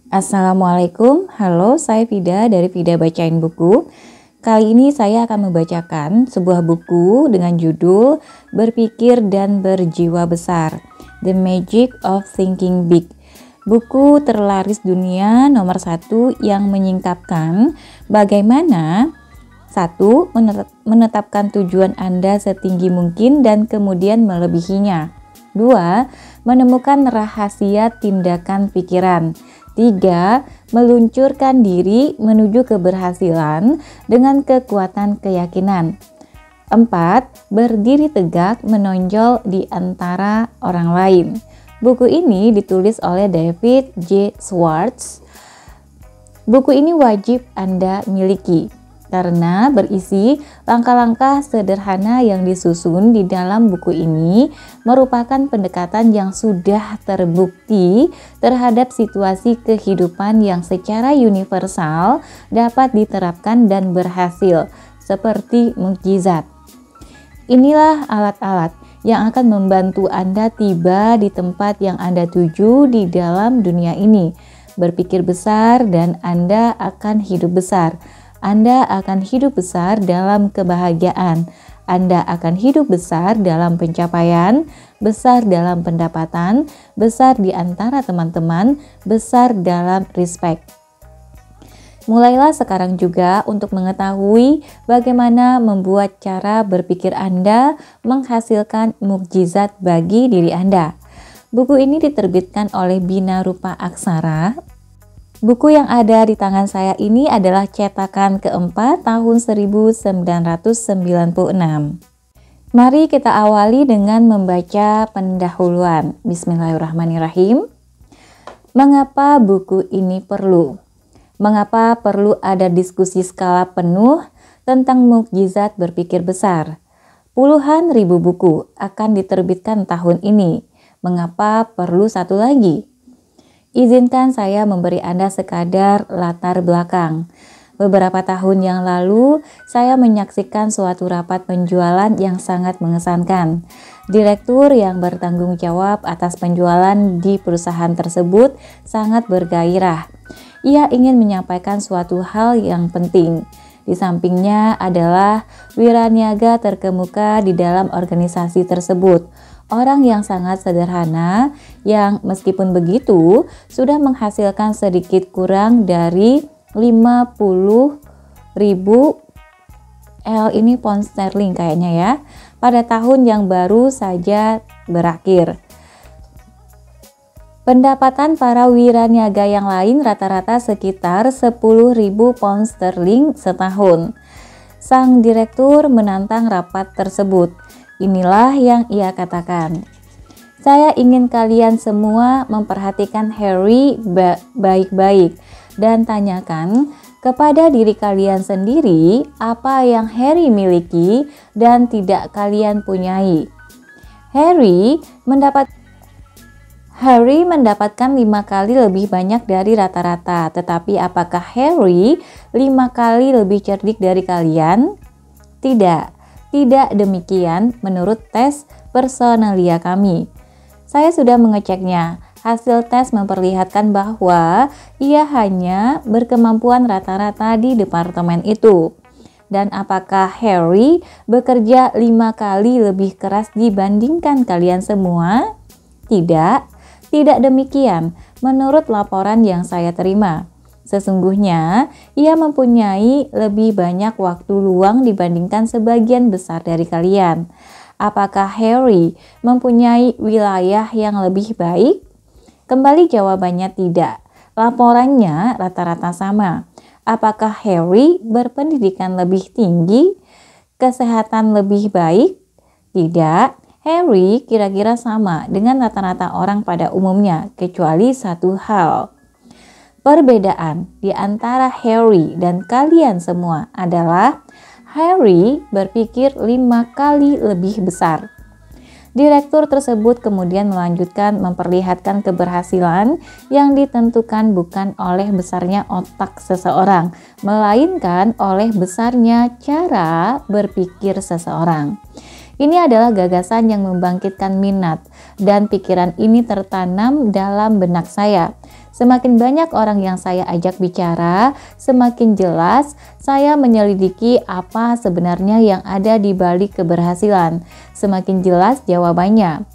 Assalamualaikum, halo saya Vida dari Vida Bacain Buku. Kali ini saya akan membacakan sebuah buku dengan judul Berpikir dan Berjiwa Besar, The Magic of Thinking Big. Buku terlaris dunia nomor 1 yang menyingkapkan bagaimana 1. Menetapkan tujuan Anda setinggi mungkin dan kemudian melebihinya. 2. Menemukan rahasia tindakan pikiran. 3. Meluncurkan diri menuju keberhasilan dengan kekuatan keyakinan. 4. Berdiri tegak menonjol di antara orang lain. Buku ini ditulis oleh David J. Schwartz. Buku ini wajib Anda miliki karena berisi langkah-langkah sederhana yang disusun di dalam buku ini merupakan pendekatan yang sudah terbukti terhadap situasi kehidupan yang secara universal dapat diterapkan dan berhasil, seperti mukjizat. Inilah alat-alat yang akan membantu Anda tiba di tempat yang Anda tuju di dalam dunia ini. Berpikir besar dan Anda akan hidup besar. Anda akan hidup besar dalam kebahagiaan. Anda akan hidup besar dalam pencapaian, besar dalam pendapatan, besar di antara teman-teman, besar dalam respect. Mulailah sekarang juga untuk mengetahui bagaimana membuat cara berpikir Anda menghasilkan mukjizat bagi diri Anda. Buku ini diterbitkan oleh Bina Rupa Aksara. Buku yang ada di tangan saya ini adalah cetakan keempat tahun 1996. Mari kita awali dengan membaca pendahuluan. Bismillahirrahmanirrahim. Mengapa buku ini perlu? Mengapa perlu ada diskusi skala penuh tentang mukjizat berpikir besar? Puluhan ribu buku akan diterbitkan tahun ini. Mengapa perlu satu lagi? Izinkan saya memberi Anda sekadar latar belakang. Beberapa tahun yang lalu, saya menyaksikan suatu rapat penjualan yang sangat mengesankan. Direktur yang bertanggung jawab atas penjualan di perusahaan tersebut sangat bergairah. Ia ingin menyampaikan suatu hal yang penting. Di sampingnya adalah wiraniaga terkemuka di dalam organisasi tersebut. Orang yang sangat sederhana yang meskipun begitu sudah menghasilkan sedikit kurang dari 50.000 ini pound sterling kayaknya ya pada tahun yang baru saja berakhir. Pendapatan para wiraniaga yang lain rata-rata sekitar 10.000 pound sterling setahun. Sang direktur menantang rapat tersebut. Inilah yang ia katakan. Saya ingin kalian semua memperhatikan Harry baik-baik dan tanyakan kepada diri kalian sendiri apa yang Harry miliki dan tidak kalian punyai. Harry mendapatkan 5 kali lebih banyak dari rata-rata, tetapi apakah Harry 5 kali lebih cerdik dari kalian? Tidak demikian menurut tes personalia kami. Saya sudah mengeceknya. Hasil tes memperlihatkan bahwa ia hanya berkemampuan rata-rata di departemen itu. Dan apakah Harry bekerja 5 kali lebih keras dibandingkan kalian semua? Tidak demikian menurut laporan yang saya terima. Sesungguhnya, ia mempunyai lebih banyak waktu luang dibandingkan sebagian besar dari kalian. Apakah Harry mempunyai wilayah yang lebih baik? Kembali jawabannya tidak. Laporannya rata-rata sama. Apakah Harry berpendidikan lebih tinggi? Kesehatan lebih baik? Tidak. Harry kira-kira sama dengan rata-rata orang pada umumnya, kecuali satu hal. Perbedaan di antara Harry dan kalian semua adalah Harry berpikir 5 kali lebih besar. Direktur tersebut kemudian melanjutkan memperlihatkan keberhasilan yang ditentukan bukan oleh besarnya otak seseorang, melainkan oleh besarnya cara berpikir seseorang. Ini adalah gagasan yang membangkitkan minat dan pikiran ini tertanam dalam benak saya. Semakin banyak orang yang saya ajak bicara, semakin jelas saya menyelidiki apa sebenarnya yang ada di balik keberhasilan. Semakin jelas jawabannya.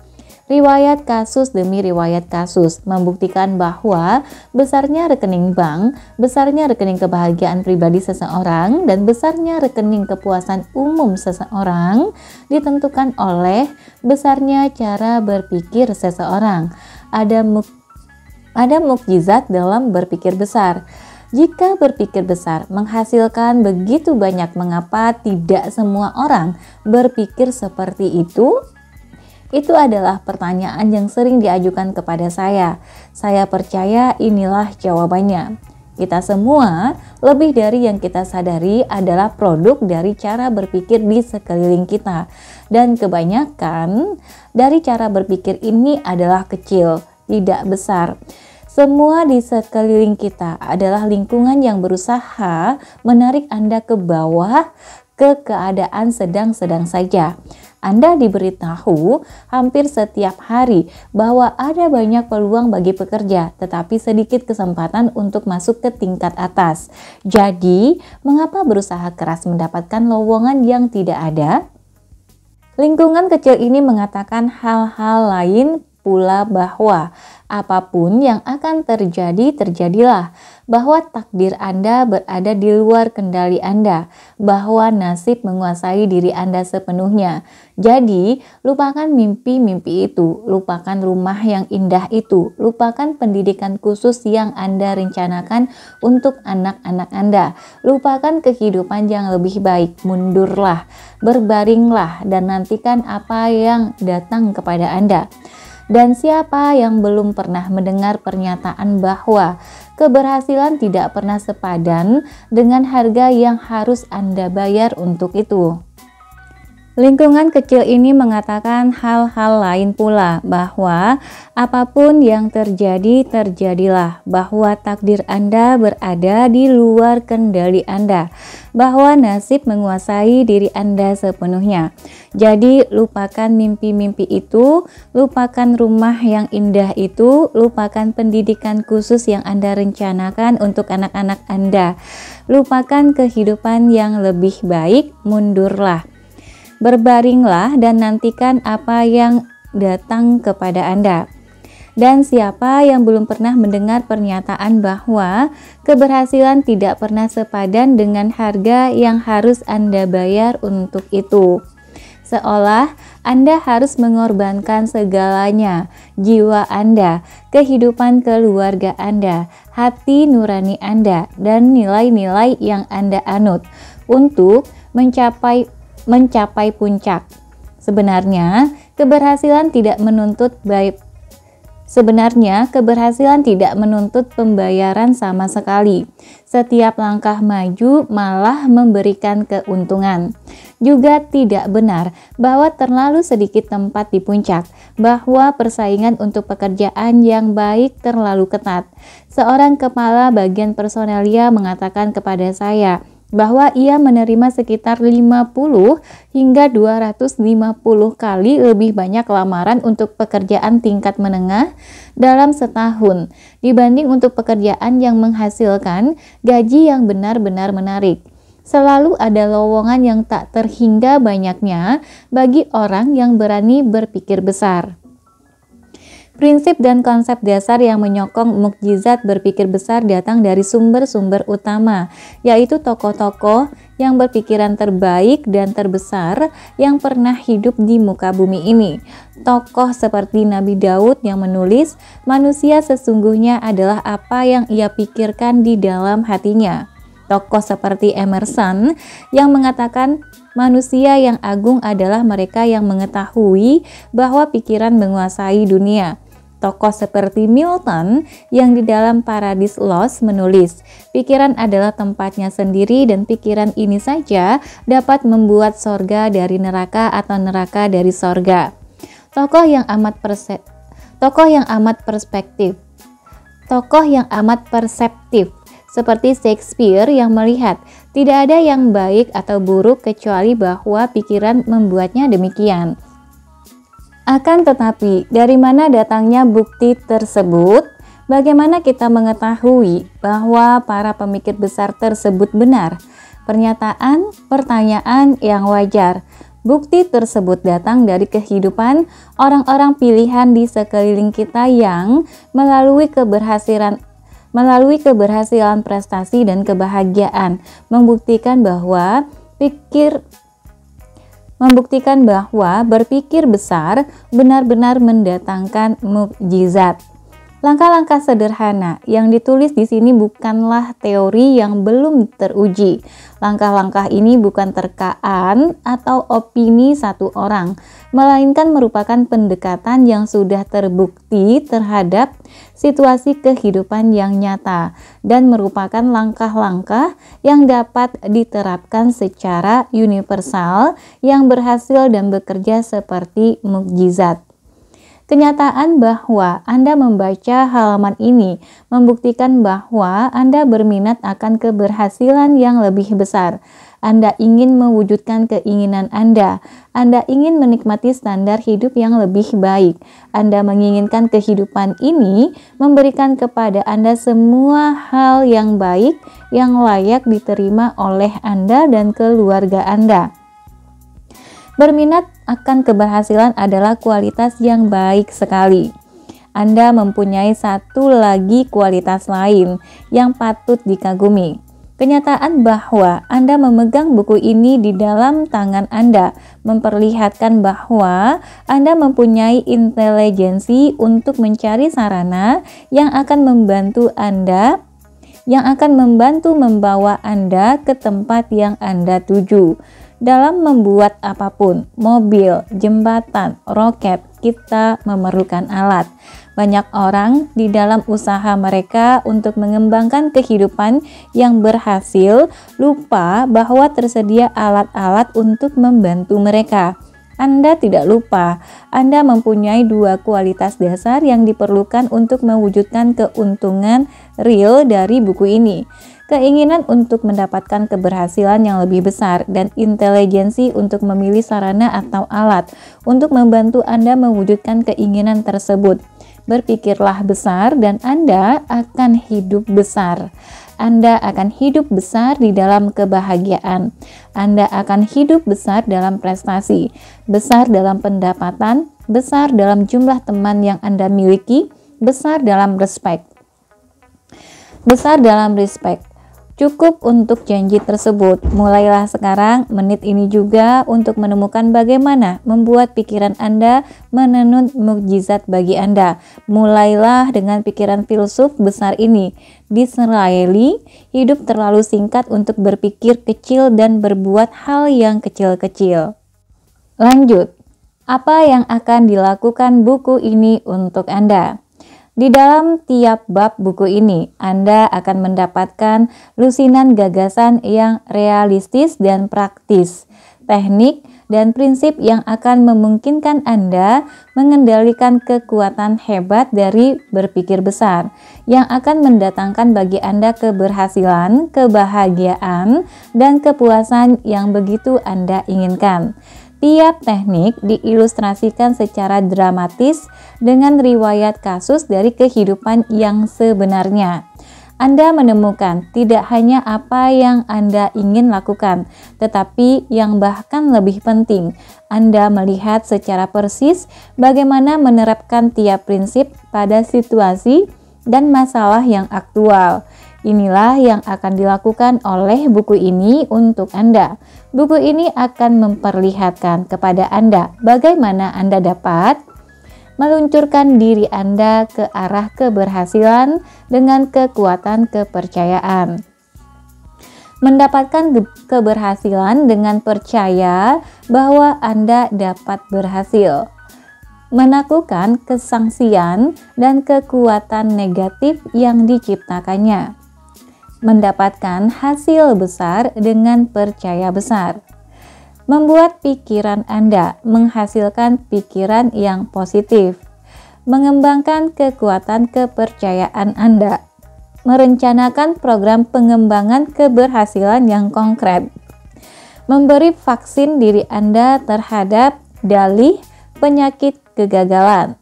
Riwayat kasus demi riwayat kasus membuktikan bahwa besarnya rekening bank, besarnya rekening kebahagiaan pribadi seseorang, dan besarnya rekening kepuasan umum seseorang ditentukan oleh besarnya cara berpikir seseorang. Ada mukjizat dalam berpikir besar. Jika berpikir besar menghasilkan begitu banyak, mengapa tidak semua orang berpikir seperti itu? Itu adalah pertanyaan yang sering diajukan kepada saya. Saya percaya inilah jawabannya. Kita semua, lebih dari yang kita sadari, adalah produk dari cara berpikir di sekeliling kita. Dan kebanyakan dari cara berpikir ini adalah kecil, tidak besar. Semua di sekeliling kita adalah lingkungan yang berusaha menarik Anda ke bawah, ke keadaan sedang-sedang saja. Anda diberitahu hampir setiap hari bahwa ada banyak peluang bagi pekerja, tetapi sedikit kesempatan untuk masuk ke tingkat atas. Jadi, mengapa berusaha keras mendapatkan lowongan yang tidak ada? Lingkungan kecil ini mengatakan hal-hal lain pula, bahwa apapun yang akan terjadi, terjadilah, bahwa takdir Anda berada di luar kendali Anda, bahwa nasib menguasai diri Anda sepenuhnya. Jadi, lupakan mimpi-mimpi itu, lupakan rumah yang indah itu, lupakan pendidikan khusus yang Anda rencanakan untuk anak-anak Anda, lupakan kehidupan yang lebih baik, mundurlah, berbaringlah, dan nantikan apa yang datang kepada Anda. Dan siapa yang belum pernah mendengar pernyataan bahwa keberhasilan tidak pernah sepadan dengan harga yang harus Anda bayar untuk itu? Lingkungan kecil ini mengatakan hal-hal lain pula, bahwa apapun yang terjadi, terjadilah, bahwa takdir Anda berada di luar kendali Anda, bahwa nasib menguasai diri Anda sepenuhnya. Jadi lupakan mimpi-mimpi itu, lupakan rumah yang indah itu, lupakan pendidikan khusus yang Anda rencanakan untuk anak-anak Anda, lupakan kehidupan yang lebih baik, mundurlah, berbaringlah, dan nantikan apa yang datang kepada Anda. Dan siapa yang belum pernah mendengar pernyataan bahwa keberhasilan tidak pernah sepadan dengan harga yang harus Anda bayar untuk itu? Seolah Anda harus mengorbankan segalanya, jiwa Anda, kehidupan keluarga Anda, hati nurani Anda, dan nilai-nilai yang Anda anut untuk mencapai puncak. Sebenarnya keberhasilan tidak menuntut pembayaran sama sekali. Setiap langkah maju malah memberikan keuntungan. Juga tidak benar bahwa terlalu sedikit tempat di puncak, bahwa persaingan untuk pekerjaan yang baik terlalu ketat. Seorang kepala bagian personalia mengatakan kepada saya bahwa ia menerima sekitar 50 hingga 250 kali lebih banyak lamaran untuk pekerjaan tingkat menengah dalam setahun dibanding untuk pekerjaan yang menghasilkan gaji yang benar-benar menarik. Selalu ada lowongan yang tak terhingga banyaknya bagi orang yang berani berpikir besar. Prinsip dan konsep dasar yang menyokong mukjizat berpikir besar datang dari sumber-sumber utama, yaitu tokoh-tokoh yang berpikiran terbaik dan terbesar yang pernah hidup di muka bumi ini. Tokoh seperti Nabi Daud yang menulis, manusia sesungguhnya adalah apa yang ia pikirkan di dalam hatinya. Tokoh seperti Emerson yang mengatakan, manusia yang agung adalah mereka yang mengetahui bahwa pikiran menguasai dunia. Tokoh seperti Milton yang di dalam Paradise Lost menulis, pikiran adalah tempatnya sendiri dan pikiran ini saja dapat membuat sorga dari neraka atau neraka dari sorga. Tokoh yang amat perseptif seperti Shakespeare yang melihat tidak ada yang baik atau buruk kecuali bahwa pikiran membuatnya demikian. Akan tetapi, dari mana datangnya bukti tersebut? Bagaimana kita mengetahui bahwa para pemikir besar tersebut benar? Pernyataan, pertanyaan yang wajar. Bukti tersebut datang dari kehidupan orang-orang pilihan di sekeliling kita yang melalui keberhasilan prestasi dan kebahagiaan membuktikan bahwa berpikir besar benar-benar mendatangkan mukjizat. Langkah-langkah sederhana yang ditulis di sini bukanlah teori yang belum teruji. Langkah-langkah ini bukan terkaan atau opini satu orang, melainkan merupakan pendekatan yang sudah terbukti terhadap situasi kehidupan yang nyata dan merupakan langkah-langkah yang dapat diterapkan secara universal yang berhasil dan bekerja seperti mukjizat. Kenyataan bahwa Anda membaca halaman ini membuktikan bahwa Anda berminat akan keberhasilan yang lebih besar. Anda ingin mewujudkan keinginan Anda. Anda ingin menikmati standar hidup yang lebih baik. Anda menginginkan kehidupan ini memberikan kepada Anda semua hal yang baik yang layak diterima oleh Anda dan keluarga Anda. Berminat akan keberhasilan adalah kualitas yang baik sekali. Anda mempunyai satu lagi kualitas lain yang patut dikagumi. Kenyataan bahwa Anda memegang buku ini di dalam tangan Anda memperlihatkan bahwa Anda mempunyai intelijensi untuk mencari sarana yang akan membantu membawa Anda ke tempat yang Anda tuju. Dalam membuat apapun, mobil, jembatan, roket, kita memerlukan alat. Banyak orang di dalam usaha mereka untuk mengembangkan kehidupan yang berhasil lupa bahwa tersedia alat-alat untuk membantu mereka. Anda tidak lupa, Anda mempunyai dua kualitas dasar yang diperlukan untuk mewujudkan keuntungan real dari buku ini. Keinginan untuk mendapatkan keberhasilan yang lebih besar dan intelijensi untuk memilih sarana atau alat untuk membantu Anda mewujudkan keinginan tersebut. Berpikirlah besar dan Anda akan hidup besar. Anda akan hidup besar di dalam kebahagiaan. Anda akan hidup besar dalam prestasi, besar dalam pendapatan, besar dalam jumlah teman yang Anda miliki, besar dalam respek. Cukup untuk janji tersebut. Mulailah sekarang, menit ini juga untuk menemukan bagaimana membuat pikiran Anda menenun mukjizat bagi Anda. Mulailah dengan pikiran filsuf besar ini. Disraeli, hidup terlalu singkat untuk berpikir kecil dan berbuat hal yang kecil-kecil. Lanjut, apa yang akan dilakukan buku ini untuk Anda? Di dalam tiap bab buku ini, Anda akan mendapatkan lusinan gagasan yang realistis dan praktis, teknik dan prinsip yang akan memungkinkan Anda mengendalikan kekuatan hebat dari berpikir besar, yang akan mendatangkan bagi Anda keberhasilan, kebahagiaan, dan kepuasan yang begitu Anda inginkan. Tiap teknik diilustrasikan secara dramatis dengan riwayat kasus dari kehidupan yang sebenarnya. Anda menemukan tidak hanya apa yang Anda ingin lakukan, tetapi yang bahkan lebih penting, Anda melihat secara persis bagaimana menerapkan tiap prinsip pada situasi dan masalah yang aktual. Inilah yang akan dilakukan oleh buku ini untuk Anda. Buku ini akan memperlihatkan kepada Anda bagaimana Anda dapat meluncurkan diri Anda ke arah keberhasilan dengan kekuatan kepercayaan. Mendapatkan keberhasilan dengan percaya bahwa Anda dapat berhasil. Menaklukkan kesangsian dan kekuatan negatif yang diciptakannya. Mendapatkan hasil besar dengan percaya besar. Membuat pikiran Anda menghasilkan pikiran yang positif. Mengembangkan kekuatan kepercayaan Anda. Merencanakan program pengembangan keberhasilan yang konkret. Memberi vaksin diri Anda terhadap dalih penyakit kegagalan.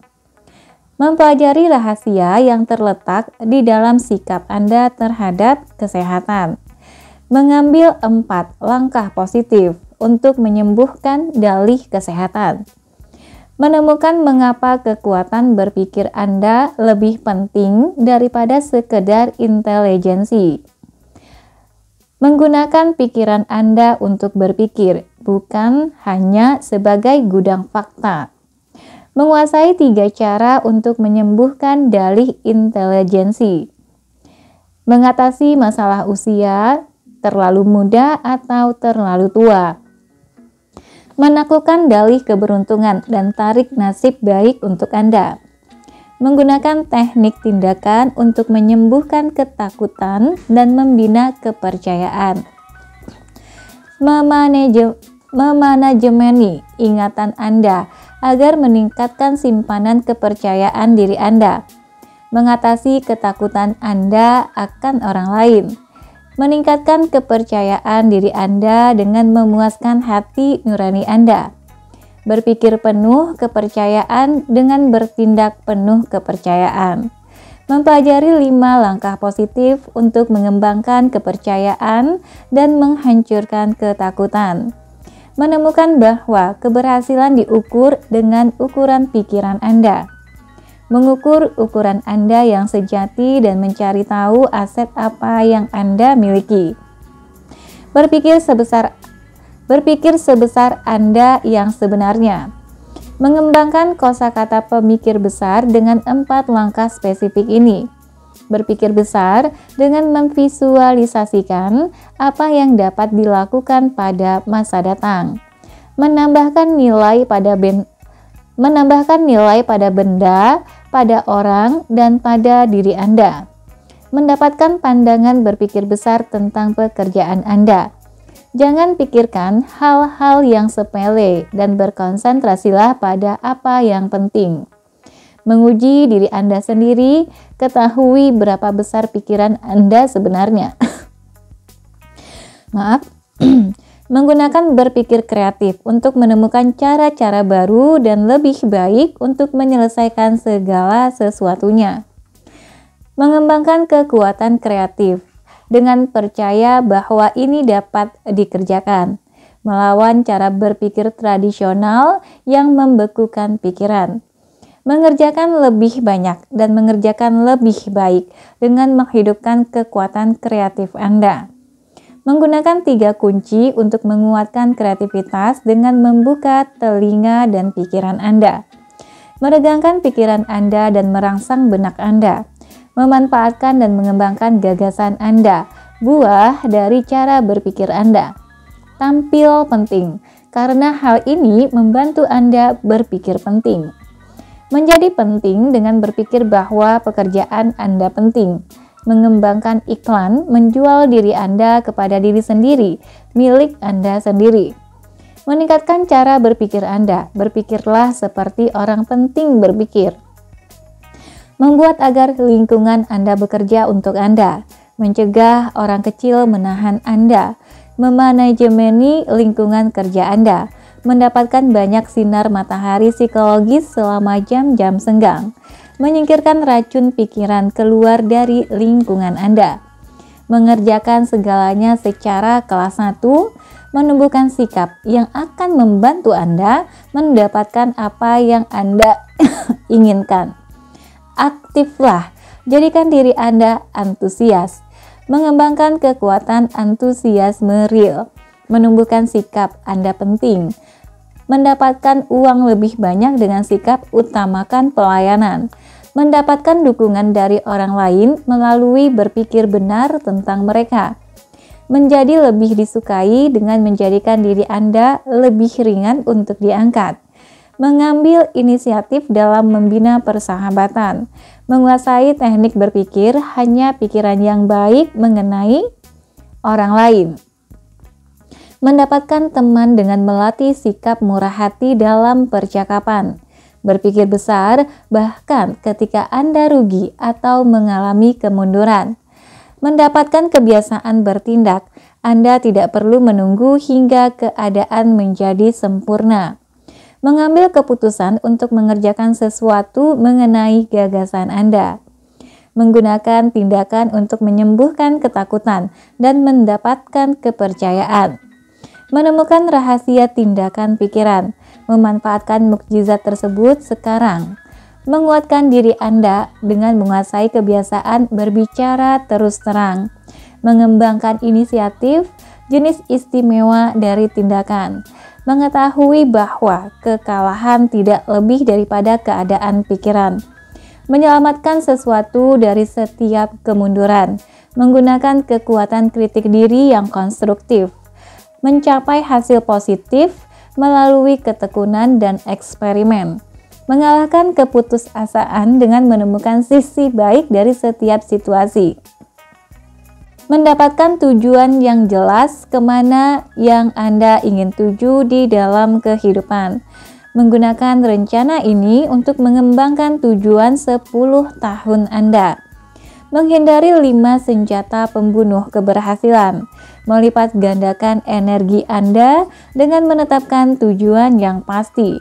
Mempelajari rahasia yang terletak di dalam sikap Anda terhadap kesehatan. Mengambil 4 langkah positif untuk menyembuhkan dalih kesehatan. Menemukan mengapa kekuatan berpikir Anda lebih penting daripada sekedar intelijensi. Menggunakan pikiran Anda untuk berpikir, bukan hanya sebagai gudang fakta. Menguasai 3 cara untuk menyembuhkan dalih intelijensi. Mengatasi masalah usia, terlalu muda atau terlalu tua. Menaklukkan dalih keberuntungan dan tarik nasib baik untuk Anda. Menggunakan teknik tindakan untuk menyembuhkan ketakutan dan membina kepercayaan. Memanajemeni ingatan Anda agar meningkatkan simpanan kepercayaan diri Anda. Mengatasi ketakutan Anda akan orang lain. Meningkatkan kepercayaan diri Anda dengan memuaskan hati nurani Anda. Berpikir penuh kepercayaan dengan bertindak penuh kepercayaan. Mempelajari 5 langkah positif untuk mengembangkan kepercayaan dan menghancurkan ketakutan. Menemukan bahwa keberhasilan diukur dengan ukuran pikiran Anda. Mengukur ukuran Anda yang sejati dan mencari tahu aset apa yang Anda miliki. Berpikir sebesar Anda yang sebenarnya. Mengembangkan kosakata pemikir besar dengan 4 langkah spesifik ini. Berpikir besar dengan memvisualisasikan apa yang dapat dilakukan pada masa datang. Menambahkan nilai pada benda, pada orang, dan pada diri Anda. Mendapatkan pandangan berpikir besar tentang pekerjaan Anda. Jangan pikirkan hal-hal yang sepele dan berkonsentrasilah pada apa yang penting. Menguji diri Anda sendiri, ketahui berapa besar pikiran Anda sebenarnya. Menggunakan berpikir kreatif untuk menemukan cara-cara baru dan lebih baik untuk menyelesaikan segala sesuatunya. Mengembangkan kekuatan kreatif dengan percaya bahwa ini dapat dikerjakan, melawan cara berpikir tradisional yang membekukan pikiran. Mengerjakan lebih banyak dan mengerjakan lebih baik dengan menghidupkan kekuatan kreatif Anda. Menggunakan 3 kunci untuk menguatkan kreativitas dengan membuka telinga dan pikiran Anda. Meregangkan pikiran Anda dan merangsang benak Anda. Memanfaatkan dan mengembangkan gagasan Anda, buah dari cara berpikir Anda. Tampil penting, karena hal ini membantu Anda berpikir penting. Menjadi penting dengan berpikir bahwa pekerjaan Anda penting. Mengembangkan iklan, menjual diri Anda kepada diri sendiri, milik Anda sendiri. Meningkatkan cara berpikir Anda, berpikirlah seperti orang penting berpikir. Membuat agar lingkungan Anda bekerja untuk Anda, mencegah orang kecil menahan Anda, memanajemeni lingkungan kerja Anda, mendapatkan banyak sinar matahari psikologis selama jam-jam senggang, menyingkirkan racun pikiran keluar dari lingkungan Anda, mengerjakan segalanya secara kelas 1, menumbuhkan sikap yang akan membantu Anda mendapatkan apa yang Anda inginkan. Aktiflah, jadikan diri Anda antusias, mengembangkan kekuatan antusiasme real, menumbuhkan sikap Anda penting, mendapatkan uang lebih banyak dengan sikap utamakan pelayanan, mendapatkan dukungan dari orang lain melalui berpikir benar tentang mereka, menjadi lebih disukai dengan menjadikan diri Anda lebih ringan untuk diangkat, mengambil inisiatif dalam membina persahabatan, menguasai teknik berpikir hanya pikiran yang baik mengenai orang lain, mendapatkan teman dengan melatih sikap murah hati dalam percakapan, berpikir besar bahkan ketika Anda rugi atau mengalami kemunduran, mendapatkan kebiasaan bertindak. Anda tidak perlu menunggu hingga keadaan menjadi sempurna. mengambil keputusan untuk mengerjakan sesuatu mengenai gagasan Anda, menggunakan tindakan untuk menyembuhkan ketakutan dan mendapatkan kepercayaan, menemukan rahasia tindakan pikiran, memanfaatkan mukjizat tersebut sekarang, menguatkan diri Anda dengan menguasai kebiasaan berbicara terus terang, mengembangkan inisiatif, jenis istimewa dari tindakan, mengetahui bahwa kekalahan tidak lebih daripada keadaan pikiran, menyelamatkan sesuatu dari setiap kemunduran, menggunakan kekuatan kritik diri yang konstruktif, mencapai hasil positif melalui ketekunan dan eksperimen, mengalahkan keputusasaan dengan menemukan sisi baik dari setiap situasi, mendapatkan tujuan yang jelas kemana yang Anda ingin tuju di dalam kehidupan, menggunakan rencana ini untuk mengembangkan tujuan 10 tahun Anda, menghindari 5 senjata pembunuh keberhasilan, melipat gandakan energi Anda dengan menetapkan tujuan yang pasti,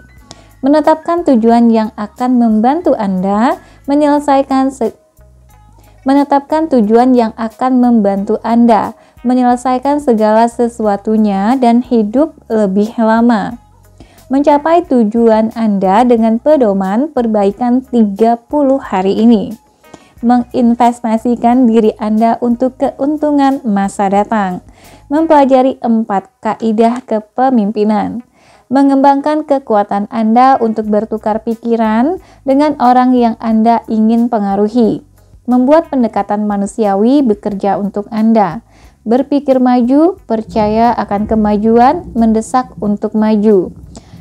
menetapkan tujuan yang akan membantu Anda menyelesaikan segala sesuatunya dan hidup lebih lama, mencapai tujuan Anda dengan pedoman perbaikan 30 hari ini, menginvestasikan diri Anda untuk keuntungan masa datang, mempelajari 4 kaidah kepemimpinan, mengembangkan kekuatan Anda untuk bertukar pikiran dengan orang yang Anda ingin pengaruhi, membuat pendekatan manusiawi bekerja untuk Anda, berpikir maju, percaya akan kemajuan, mendesak untuk maju,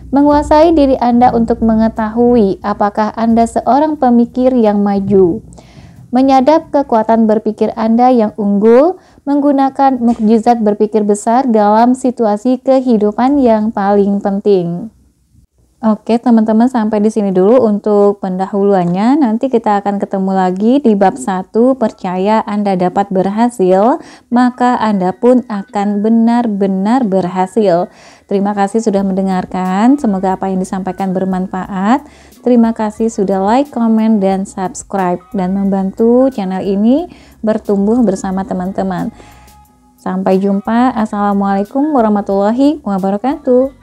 menguasai diri Anda untuk mengetahui apakah Anda seorang pemikir yang maju, menyadap kekuatan berpikir Anda yang unggul, menggunakan mukjizat berpikir besar dalam situasi kehidupan yang paling penting. Oke teman-teman, sampai di sini dulu untuk pendahuluannya. Nanti kita akan ketemu lagi di bab 1, percaya Anda dapat berhasil, maka Anda pun akan benar-benar berhasil. Terima kasih sudah mendengarkan, semoga apa yang disampaikan bermanfaat. Terima kasih sudah like, komen, dan subscribe, dan membantu channel ini bertumbuh bersama teman-teman. Sampai jumpa, assalamualaikum warahmatullahi wabarakatuh.